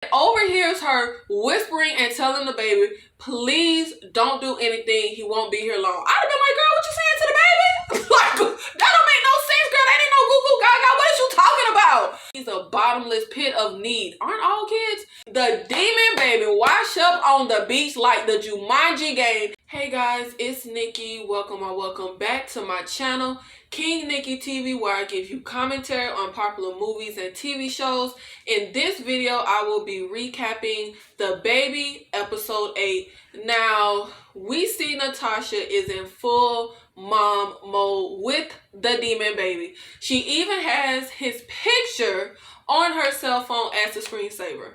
overhears her whispering and telling the baby, please don't do anything. He won't be here long. I'd have been like, girl, what you saying to the baby? Like, that don't make no sense, girl. That ain't no goo goo gaga. What is you talking about? He's a bottomless pit of need. Aren't all kids? The demon baby wash up on the beach like the Jumanji game. Hey guys, it's Nikki. Welcome or welcome back to my channel, King Nikki TV, where I give you commentary on popular movies and TV shows. In this video, I will be recapping The Baby, episode 8. Now, we see Natasha is in full mom mode with the demon baby. She even has his picture on her cell phone as the screensaver.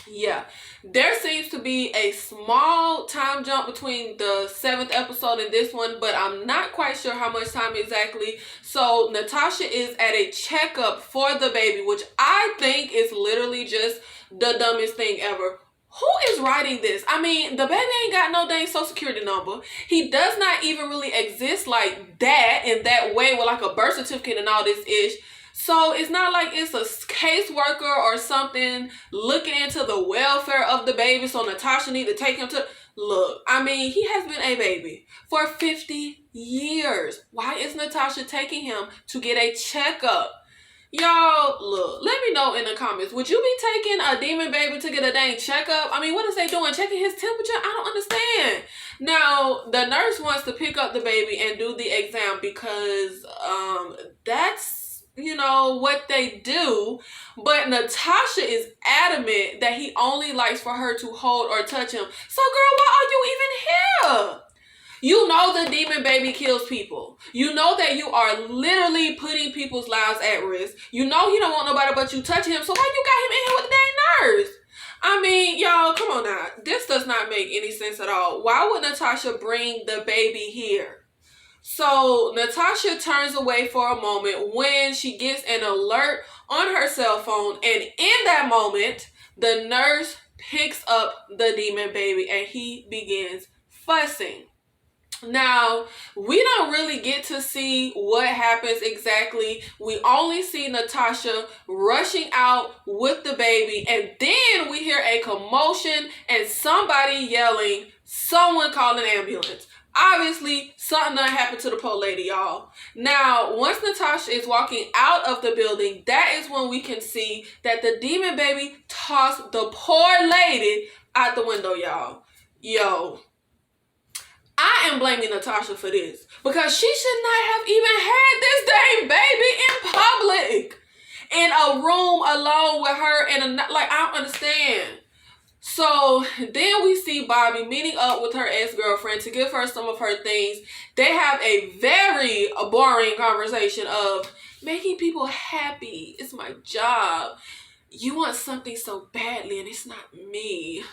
Yeah, there seems to be a small time jump between the 7th episode and this one, but I'm not quite sure how much time exactly. So Natasha is at a checkup for the baby, which I think is literally just the dumbest thing ever. Who is writing this? I mean, the baby ain't got no dang social security number. He does not even really exist like that in that way with like a birth certificate and all this ish. So it's not like it's a caseworker or something looking into the welfare of the baby. So Natasha need to take him to... Look, I mean, he has been a baby for 50 years. Why is Natasha taking him to get a checkup? Y'all, look, let me know in the comments. Would you be taking a demon baby to get a dang checkup? I mean, what is they doing? Checking his temperature? I don't understand. Now, the nurse wants to pick up the baby and do the exam because that's, you know, what they do. But Natasha is adamant that he only likes for her to hold or touch him. So, girl, why are you even here? You know the demon baby kills people. You know that you are literally putting people's lives at risk. You know he don't want nobody but you touching him. So why you got him in here with the dang nurse? I mean, y'all, come on now. This does not make any sense at all. Why would Natasha bring the baby here? So Natasha turns away for a moment when she gets an alert on her cell phone. And in that moment, the nurse picks up the demon baby and he begins fussing. Now, we don't really get to see what happens exactly. We only see Natasha rushing out with the baby, and then we hear a commotion and somebody yelling, someone call an ambulance. Obviously, something done happened to the poor lady, y'all. Now, once Natasha is walking out of the building, that is when we can see that the demon baby tossed the poor lady out the window, y'all. Yo, I am blaming Natasha for this because she should not have even had this dang baby in public, in a room alone with her, and like, I don't understand. So then we see Bobby meeting up with her ex-girlfriend to give her some of her things. They have a very boring conversation of making people happy. It's my job. You want something so badly and it's not me.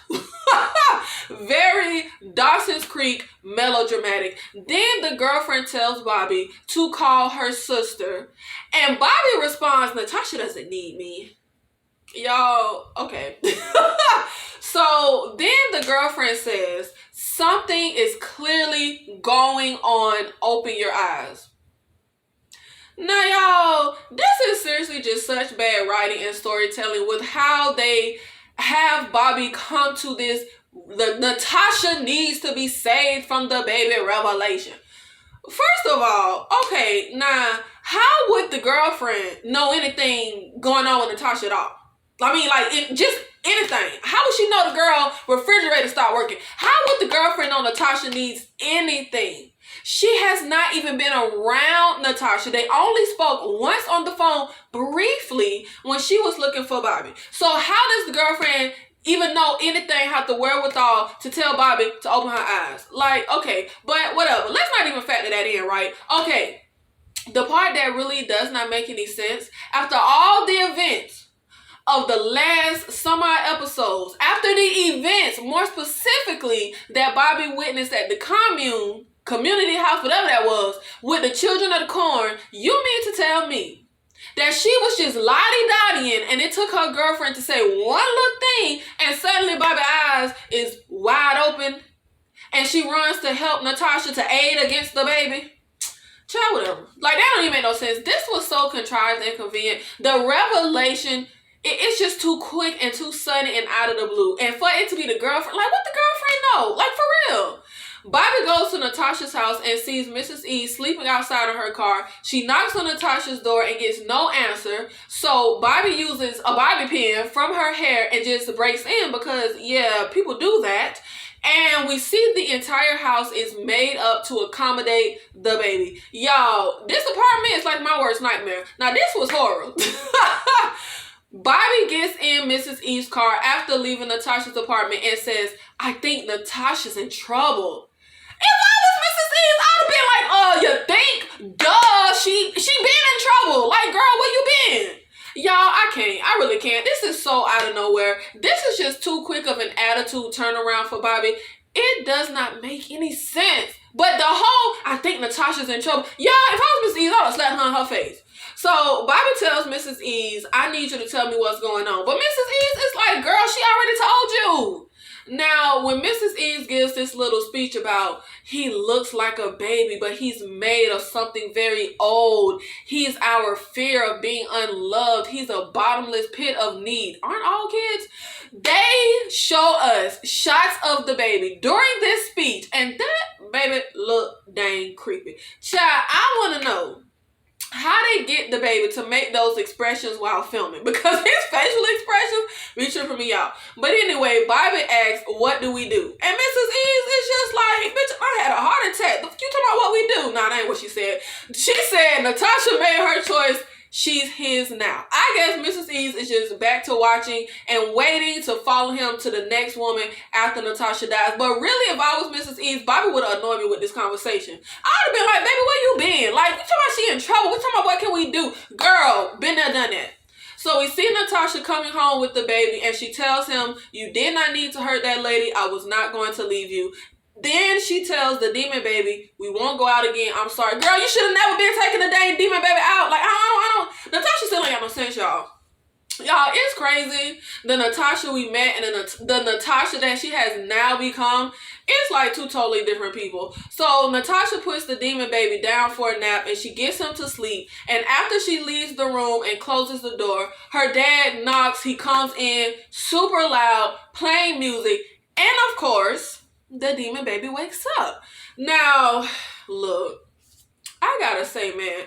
Very Dawson's Creek melodramatic. Then the girlfriend tells Bobby to call her sister. And Bobby responds, Natasha doesn't need me. Y'all, okay. So then the girlfriend says, something is clearly going on. Open your eyes. Now, y'all, this is seriously just such bad writing and storytelling with how they have Bobby come to this, the Natasha needs to be saved from the baby revelation. First of all, okay, now, how would the girlfriend know anything going on with Natasha at all? I mean, like, just anything. How would she know the girl refrigerator stopped working? How would the girlfriend know Natasha needs anything? She has not even been around Natasha. They only spoke once on the phone briefly when she was looking for Bobby. So how does the girlfriend even know anything, have the wherewithal to tell Bobby to open her eyes? Like, okay, but whatever. Let's not even factor that in, right? Okay, the part that really does not make any sense, after all the events of the last episodes, after the events, more specifically, that Bobby witnessed at the community house, whatever that was, with the children of the corn, you mean to tell me that she was just lottie-dottieing and it took her girlfriend to say one little thing and suddenly Bobby's eyes is wide open and she runs to help Natasha to aid against the baby? Child, whatever. Like, that don't even make no sense. This was so contrived and convenient. The revelation it's just too quick and too sudden and out of the blue. And for it to be the girlfriend, like what the girlfriend know? Like for real. Bobby goes to Natasha's house and sees Mrs. E sleeping outside of her car. She knocks on Natasha's door and gets no answer. So Bobby uses a bobby pin from her hair and just breaks in because, yeah, people do that. And we see the entire house is made up to accommodate the baby. Y'all, this apartment is like my worst nightmare. Now, this was horror. Bobby gets in Mrs. E's car after leaving Natasha's apartment and says, I think Natasha's in trouble. If I was Mrs. E, I'd have been like, oh, you think? Duh, she been in trouble. Like, girl, where you been? Y'all, I really can't. This is so out of nowhere. This is just too quick of an attitude turnaround for Bobby. It does not make any sense. But the whole, I think Natasha's in trouble. Y'all, if I was Mrs. E, I would have slapped her in her face. So Bobby tells Mrs. E's, I need you to tell me what's going on. But Mrs. E's is like, girl, she already told you. Now, when Mrs. E's gives this little speech about he looks like a baby, but he's made of something very old. He's our fear of being unloved. He's a bottomless pit of need. Aren't all kids? They show us shots of the baby during this speech, and that baby looked dang creepy. Child, I want to know how they get the baby to make those expressions while filming, because his facial expressions be tripping me out. But anyway, Bobby asks, what do we do? And Mrs. E's is just like, bitch, I had a heart attack. You talking about what we do? Nah, that ain't what she said. She said Natasha made her choice. She's his now. I guess Mrs. E's is just back to watching and waiting to follow him to the next woman after Natasha dies. But really, if I was Mrs. E's, Bobby would have annoyed me with this conversation. I would have been like, baby, where you been? Like, we talking about she in trouble. We talking about what can we do? Girl, been there, done that. So we see Natasha coming home with the baby and she tells him, you did not need to hurt that lady. I was not going to leave you. Then she tells the demon baby, we won't go out again. I'm sorry. Girl, you should have never been taking the dang demon baby out. Like, I don't. Natasha still ain't got no sense, y'all. Y'all, it's crazy. The Natasha we met and the Natasha that she has now become, it's like two totally different people. So Natasha puts the demon baby down for a nap and she gets him to sleep. And after she leaves the room and closes the door, her dad knocks. He comes in super loud, playing music. And of course, the demon baby wakes up. Now, look, I gotta say, man,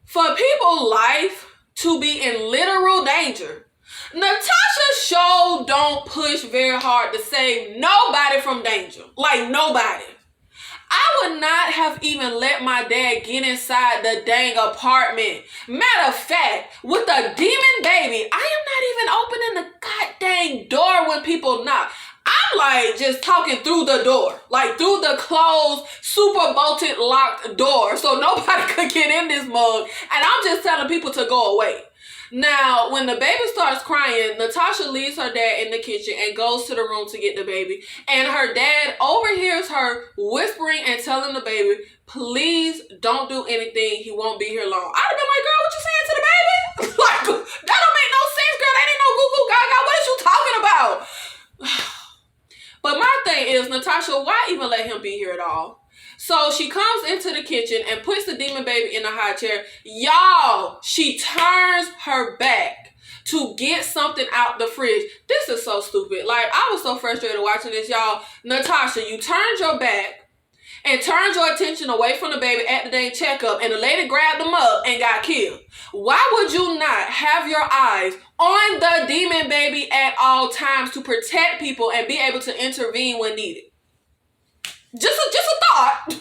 for people's life to be in literal danger, Natasha sure don't push very hard to save nobody from danger. Like, nobody. I would not have even let my dad get inside the dang apartment. Matter of fact, with the demon baby, I am not even opening the goddamn door when people knock. I'm like just talking through the door, like through the closed, super bolted, locked door, so nobody could get in this mug. And I'm just telling people to go away. Now, when the baby starts crying, Natasha leaves her dad in the kitchen and goes to the room to get the baby. And her dad overhears her whispering and telling the baby, please don't do anything. He won't be here long. I'd have been like, girl, what you saying to the baby? Like, that don't make no sense, girl. That ain't no goo goo gaga. What is you talking about? But my thing is, Natasha, why even let him be here at all? So she comes into the kitchen and puts the demon baby in a high chair. Y'all, she turns her back to get something out the fridge. This is so stupid. Like, I was so frustrated watching this, y'all. Natasha, you turned your back and turned your attention away from the baby at the dang checkup, and the lady grabbed him up and got killed. Why would you not have your eyes on the demon baby at all times to protect people and be able to intervene when needed? Just a thought.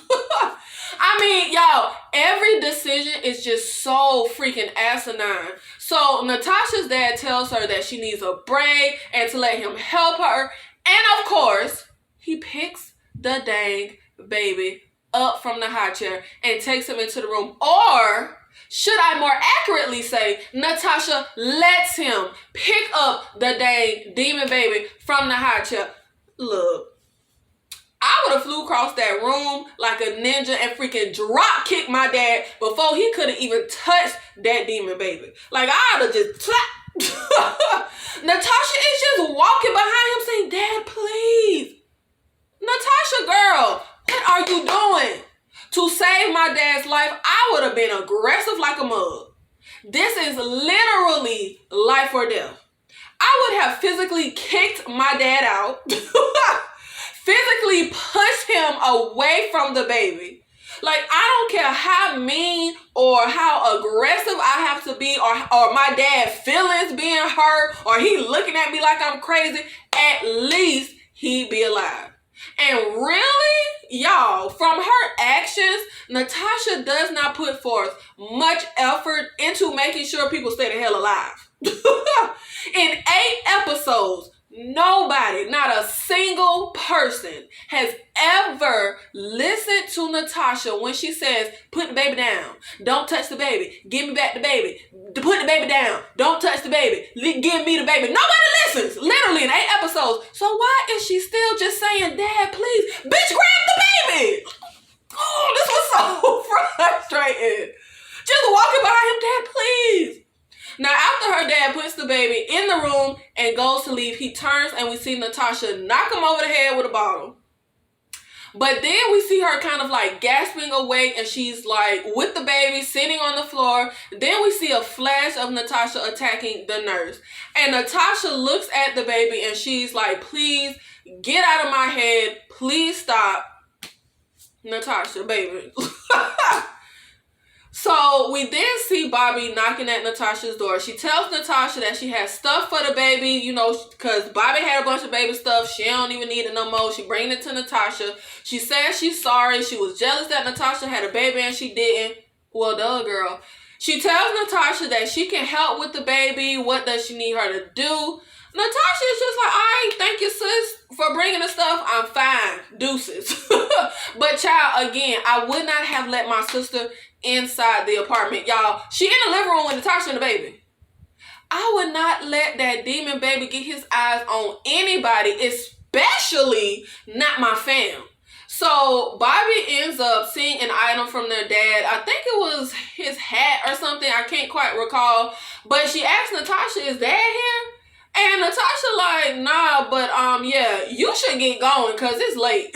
I mean, y'all, every decision is just so freaking asinine. So Natasha's dad tells her that she needs a break and to let him help her. And of course, he picks the dang baby up from the high chair and takes him into the room. Or should I more accurately say, Natasha lets him pick up the dang demon baby from the high chair. Look, I would have flew across that room like a ninja and freaking drop kicked my dad before he could have even touched that demon baby. Like, I'd have just slap. Natasha is just walking behind him saying, Dad, please. Natasha, girl, what are you doing? To save my dad's life, I would have been aggressive like a mug. This is literally life or death. I would have physically kicked my dad out, physically pushed him away from the baby. Like, I don't care how mean or how aggressive I have to be, or my dad's feelings being hurt, or he looking at me like I'm crazy, at least he'd be alive. And really, y'all, from her actions, Natasha does not put forth much effort into making sure people stay the hell alive. In 8 episodes, nobody, not a single person has ever listened to Natasha when she says, put the baby down, don't touch the baby, give me back the baby, put the baby down, don't touch the baby, give me the baby. Nobody listens, literally in 8 episodes. So why is she still just saying, Dad, please, bitch, grab the baby? Oh, this was so frustrating. Just walking behind him, Dad, please. Now, after her dad puts the baby in the room and goes to leave, he turns and we see Natasha knock him over the head with a bottle. But then we see her kind of like gasping awake, and she's like with the baby sitting on the floor. Then we see a flash of Natasha attacking the nurse. And Natasha looks at the baby and she's like, please get out of my head. Please stop. Natasha, baby. So we then see Bobby knocking at Natasha's door. She tells Natasha that she has stuff for the baby, you know, because Bobby had a bunch of baby stuff. She don't even need it no more. She brings it to Natasha. She says she's sorry. She was jealous that Natasha had a baby and she didn't. Well, duh, girl. She tells Natasha that she can help with the baby. What does she need her to do? Natasha is just like, all right, thank you, sis, for bringing the stuff. I'm fine. Deuces. But, child, again, I would not have let my sister inside the apartment. Y'all, she in the living room with Natasha and the baby. I would not let that demon baby get his eyes on anybody, especially not my fam. So Bobby ends up seeing an item from their dad. I think it was his hat or something. I can't quite recall. But she asked Natasha, is Dad here? And Natasha like, nah, but yeah, you should get going because it's late.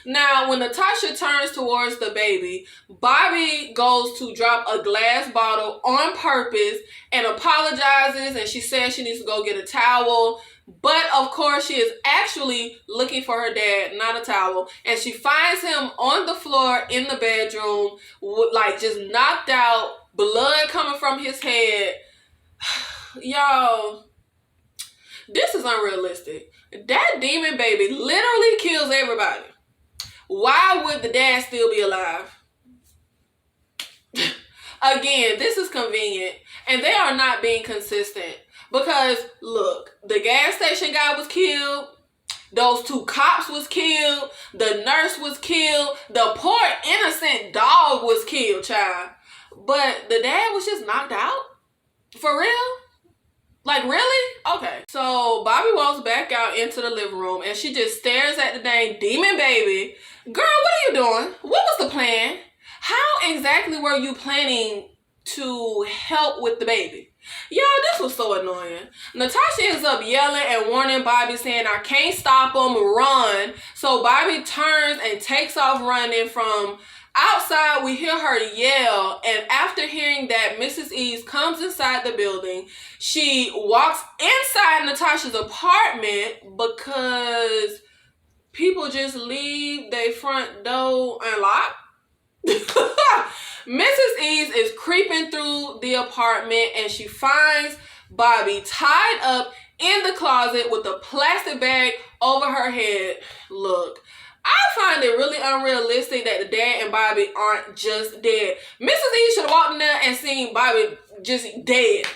Now, when Natasha turns towards the baby, Bobby goes to drop a glass bottle on purpose and apologizes, and she says she needs to go get a towel. But, of course, she is actually looking for her dad, not a towel. And she finds him on the floor in the bedroom, like just knocked out, blood coming from his head. Y'all, this is unrealistic. That demon baby literally kills everybody. Why would the dad still be alive? Again, this is convenient. And they are not being consistent. Because, look, the gas station guy was killed. Those 2 cops was killed. The nurse was killed. The poor innocent dog was killed, child. But the dad was just knocked out? For real? Like, really? Okay. So, Bobby walks back out into the living room and she just stares at the dang demon baby. Girl, what are you doing? What was the plan? How exactly were you planning to help with the baby? Y'all, this was so annoying. Natasha ends up yelling and warning Bobby, saying, I can't stop him, run. So, Bobby turns and takes off running. From outside, we hear her yell, and after hearing that, Mrs. Eves comes inside the building. She walks inside Natasha's apartment because people just leave their front door unlocked. Mrs. Eves is creeping through the apartment and she finds Bobby tied up in the closet with a plastic bag over her head. Look, I find it really unrealistic that the dad and Bobby aren't just dead. Mrs. E should have walked in there and seen Bobby just dead.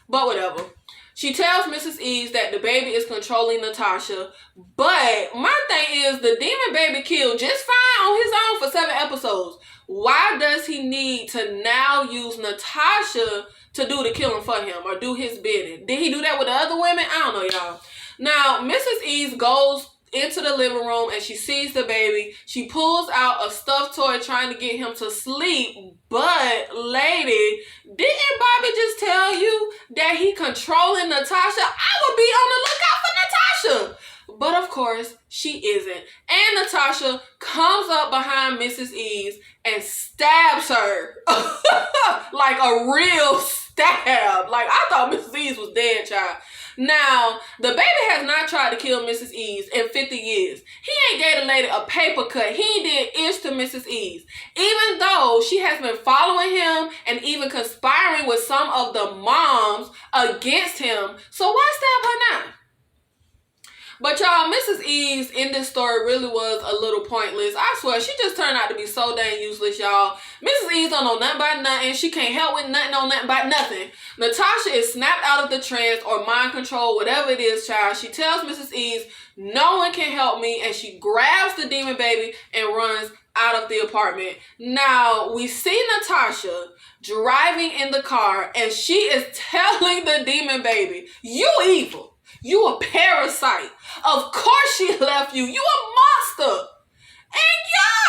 But whatever. She tells Mrs. Eves that the baby is controlling Natasha. But my thing is, the demon baby killed just fine on his own for 7 episodes. Why does he need to now use Natasha to do the killing for him or do his bidding? Did he do that with the other women? I don't know, y'all. Now, Mrs. Eves goes into the living room and she sees the baby. She pulls out a stuffed toy trying to get him to sleep. But, lady, didn't Bobby just tell you that he controlling Natasha? I would be on the lookout for Natasha. But, of course, she isn't. And Natasha comes up behind Mrs. Eves and stabs her. Like a real stab. Like, I thought Mrs. Eves was dead, child. Now, the baby has not tried to kill Mrs. Eves in 50 years. He ain't gave the lady a paper cut. He ain't did ish to Mrs. Eves. Even though she has been following him and even conspiring with some of the moms against him. So why stab her now? But y'all, Mrs. Eves in this story really was a little pointless. I swear, she just turned out to be so dang useless, y'all. Mrs. Eves don't know nothing about nothing. She can't help with nothing, know nothing about nothing. Natasha is snapped out of the trance or mind control, whatever it is, child. She tells Mrs. Eves, no one can help me, and she grabs the demon baby and runs out of the apartment. Now, we see Natasha driving in the car, and she is telling the demon baby, you evil. You a parasite. Of course she left you. You a monster. And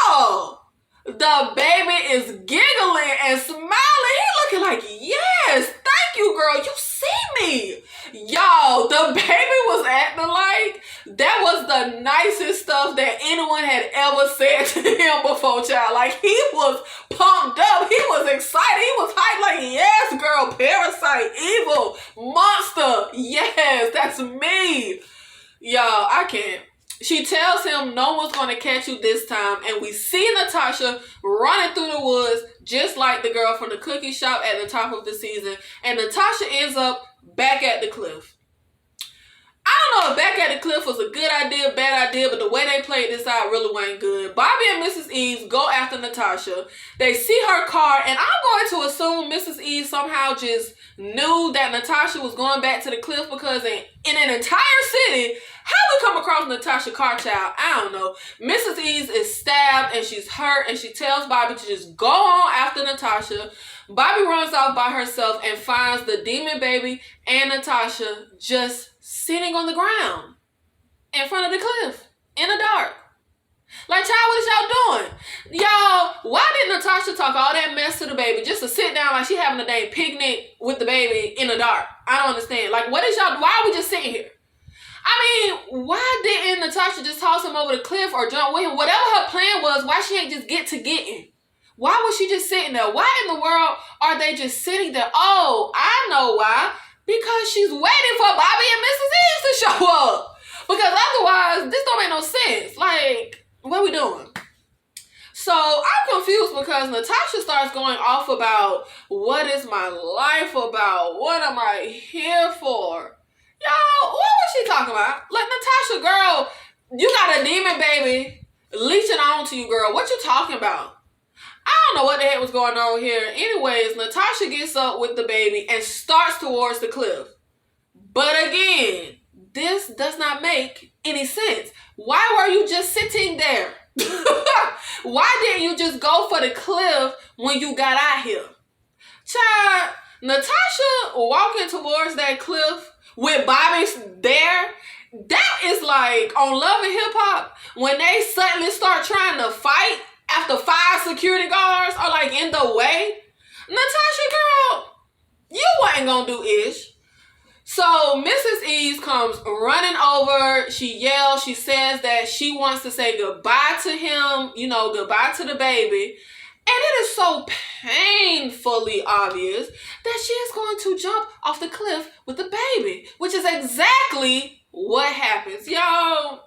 y'all, the baby is giggling and smiling. He looking like, yes, thank you, girl. You see me. Y'all, the baby was acting like that was the nicest stuff that anyone had ever said to him before, child. Like, he was pumped up. He was excited. He was hyped like, yes, girl, parasite, evil, monster. Yes, that's me. Y'all, I can't. She tells him no one's going to catch you this time. And we see Natasha running through the woods just like the girl from the cookie shop at the top of the season. And Natasha ends up back at the cliff. I don't know if back at the cliff was a good idea, bad idea, but the way they played this out really wasn't good. Bobby and Mrs. Eves go after Natasha. They see her car, and I'm going to assume Mrs. Eves somehow just knew that Natasha was going back to the cliff, because in an entire city, how we come across Natasha car, child? I don't know. Mrs. Eves is stabbed and she's hurt, and she tells Bobby to just go on after Natasha. Bobby runs off by herself and finds the demon baby and Natasha just sitting on the ground in front of the cliff in the dark. Like, child, what is y'all doing? Y'all, why did Natasha talk all that mess to the baby just to sit down like she having a dang picnic with the baby in the dark? I don't understand. Like, what is y'all, why are we just sitting here? I mean, why didn't Natasha just toss him over the cliff or jump with him? Whatever her plan was, why she ain't just get to getting? Why was she just sitting there? Why in the world are they just sitting there? Oh, I know why. Because she's waiting for Bobby and Mrs. Eves to show up. Because otherwise, this don't make no sense. Like, what are we doing? So I'm confused because Natasha starts going off about, what is my life about? What am I here for? Y'all, what was she talking about? Like, Natasha, girl, you got a demon baby leeching on to you, girl. What you talking about? I don't know what the heck was going on here. Anyways, Natasha gets up with the baby and starts towards the cliff. But again, this does not make any sense. Why were you just sitting there? Why didn't you just go for the cliff when you got out here? Child, Natasha walking towards that cliff with Bobby there, that is like on Love and Hip Hop when they suddenly start trying to fight after 5 security guards are like in the way. Natasha, girl, you wasn't gonna do ish. So Mrs. Eves comes running over. She yells. She says that she wants to say goodbye to him, you know, goodbye to the baby. And it is so painfully obvious that she is going to jump off the cliff with the baby, which is exactly what happens. Y'all,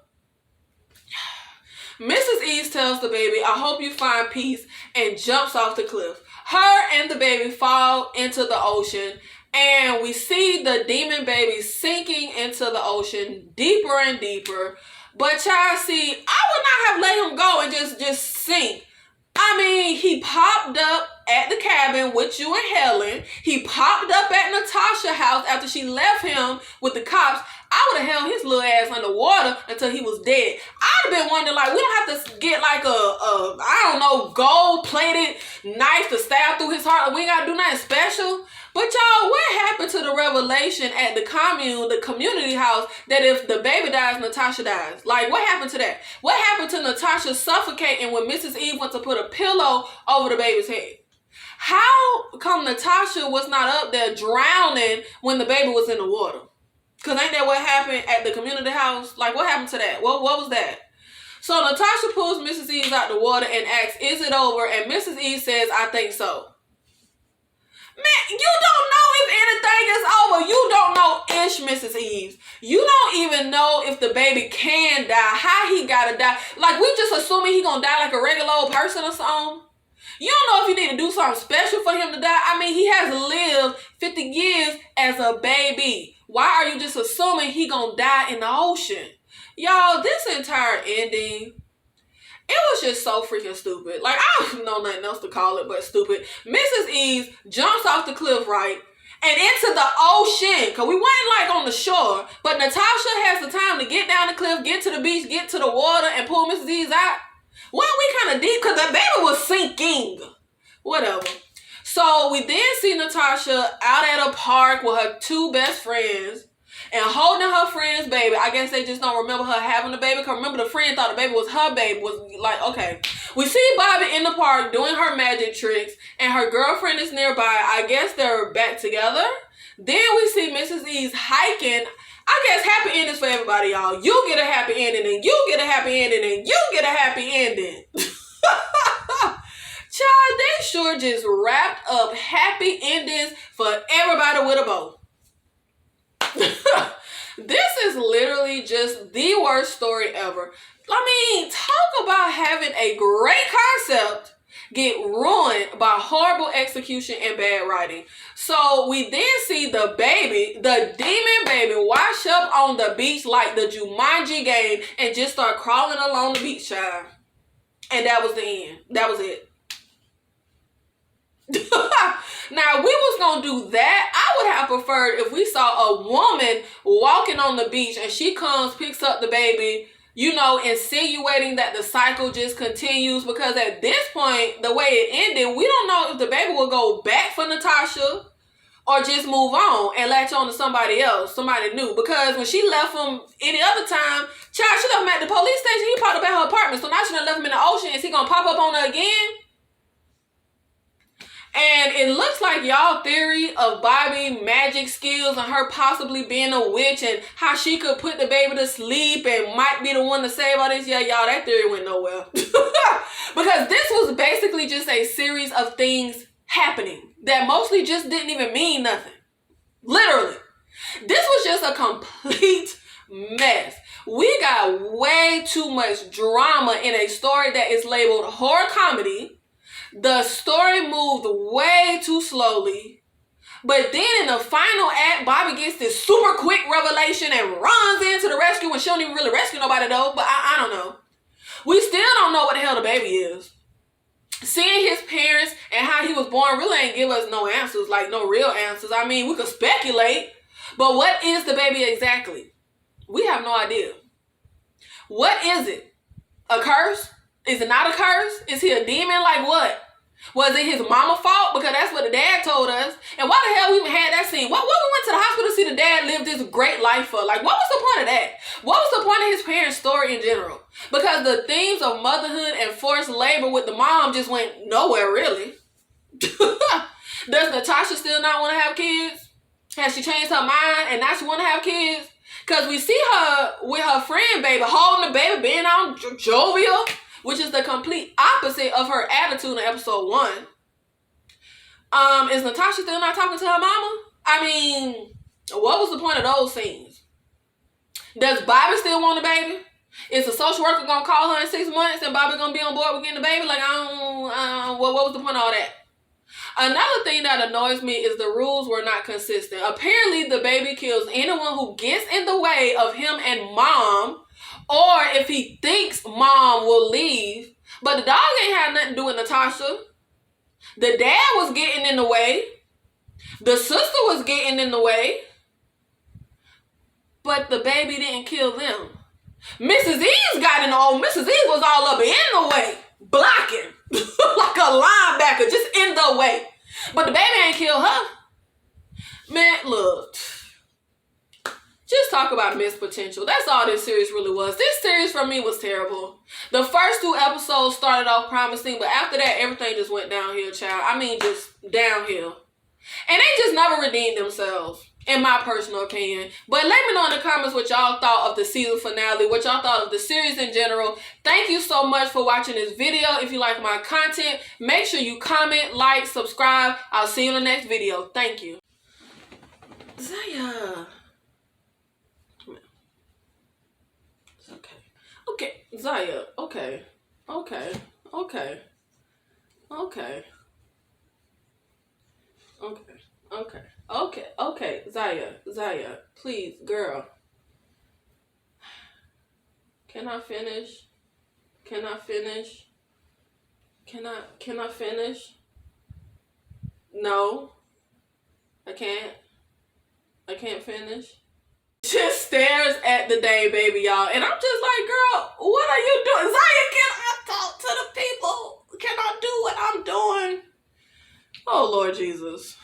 Mrs. Eves tells the baby, I hope you find peace, and jumps off the cliff. Her and the baby fall into the ocean, and we see the demon baby sinking into the ocean deeper and deeper. But child, see, I would not have let him go and just sink. I mean, he popped up at the cabin with you and Helen. He popped up at Natasha's house after she left him with the cops. I would have held his little ass underwater until he was dead. I'd have been wondering, like, we don't have to get like I don't know, gold-plated knife to stab through his heart. We ain't got to do nothing special. But y'all, what happened to the revelation at the commune, the community house, that if the baby dies, Natasha dies? Like, what happened to that? What happened to Natasha suffocating when Mrs. Eve went to put a pillow over the baby's head? How come Natasha was not up there drowning when the baby was in the water? Cause ain't that what happened at the community house? Like, what happened to that? What was that? So Natasha pulls Mrs. Eves out the water and asks, "Is it over?" And Mrs. Eves says, "I think so." Man, you don't know if anything is over. You don't know ish, Mrs. Eves. You don't even know if the baby can die, how he gotta die. Like, we just assuming he gonna die like a regular old person or something. You don't know if you need to do something special for him to die. I mean, he has lived 50 years as a baby. Why are you just assuming he gonna die in the ocean? Y'all, this entire ending, it was just so freaking stupid. Like, I don't know nothing else to call it but stupid. Mrs. Eves jumps off the cliff, right? And into the ocean. Because we weren't like on the shore. But Natasha has the time to get down the cliff, get to the beach, get to the water, and pull Mrs. Eves out. Weren't we kind of deep? Because the baby was sinking. Whatever. So we then see Natasha out at a park with her two best friends. And holding her friend's baby. I guess they just don't remember her having the baby. Because remember, the friend thought the baby was her baby. Was like, okay. We see Bobby in the park doing her magic tricks. And her girlfriend is nearby. I guess they're back together. Then we see Mrs. Eves hiking. I guess happy endings for everybody, y'all. You get a happy ending. And you get a happy ending. And you get a happy ending. Child, they sure just wrapped up happy endings for everybody with a bow. This is literally just the worst story ever. I mean, talk about having a great concept get ruined by horrible execution and bad writing. So we then see the baby, the demon baby, wash up on the beach like the Jumanji game and just start crawling along the beach, child. And that was the end. That was it. Now, we was gonna do that. I would have preferred if we saw a woman walking on the beach and she comes, picks up the baby, you know, insinuating that the cycle just continues, because at this point, the way it ended, we don't know if the baby will go back for Natasha or just move on and latch on to somebody else, somebody new. Because when she left him any other time, child, she left him at the police station, he popped up at her apartment. So now she done left him in the ocean. Is he gonna pop up on her again? And it looks like y'all theory of Bobby magic skills and her possibly being a witch and how she could put the baby to sleep and might be the one to save all this. Yeah, y'all, that theory went nowhere. Because this was basically just a series of things happening that mostly just didn't even mean nothing. Literally. This was just a complete mess. We got way too much drama in a story that is labeled horror comedy. The story moved way too slowly. But then in the final act, Bobby gets this super quick revelation and runs into the rescue when she don't even really rescue nobody though. But I don't know. We still don't know what the hell the baby is. Seeing his parents and how he was born really ain't give us no answers, like no real answers. I mean, we could speculate. But what is the baby exactly? We have no idea. What is it? A curse? Is it not a curse? Is he a demon? Like what? Was it his mama's fault? Because that's what the dad told us. And why the hell we even had that scene? What we went to the hospital to see the dad live this great life for? Like, what was the point of that? What was the point of his parents' story in general? Because the themes of motherhood and forced labor with the mom just went nowhere, really. Does Natasha still not want to have kids? Has she changed her mind and now she want to have kids? Because we see her with her friend, baby, holding the baby, being on jovial, which is the complete opposite of her attitude in episode 1. Is Natasha still not talking to her mama? I mean, what was the point of those scenes? Does Bobby still want a baby? Is the social worker gonna call her in 6 months and Bobby gonna be on board with getting the baby? Like, what was the point of all that? Another thing that annoys me is the rules were not consistent. Apparently, the baby kills anyone who gets in the way of him and mom, or if he thinks mom will leave. But the dog ain't had nothing to do with Natasha. The dad was getting in the way. The sister was getting in the way. But the baby didn't kill them. Mrs. Eves got in the way. Mrs. Eves was all up in the way, blocking. Like a linebacker, just in the way. But the baby ain't killed her. Man, look. Just talk about missed potential. That's all this series really was. This series for me was terrible. The first 2 episodes started off promising, but after that, everything just went downhill, child. I mean, just downhill. And they just never redeemed themselves. in my personal opinion. But let me know in the comments what y'all thought of the season finale, what y'all thought of the series in general. Thank you so much for watching this video. If you like my content, make sure you comment, like, subscribe. I'll see you in the next video. Thank you. Zaya. It's okay. Okay, Zaya. Okay. Okay. Okay. Okay. Okay. Okay. Okay. Okay. Zaya. Please, girl. Can I finish? Can I finish? Can I finish? No. I can't. I can't finish. Just stares at the day, baby, y'all. And I'm just like, girl, what are you doing? Zaya, can I talk to the people? Can I do what I'm doing? Oh, Lord Jesus.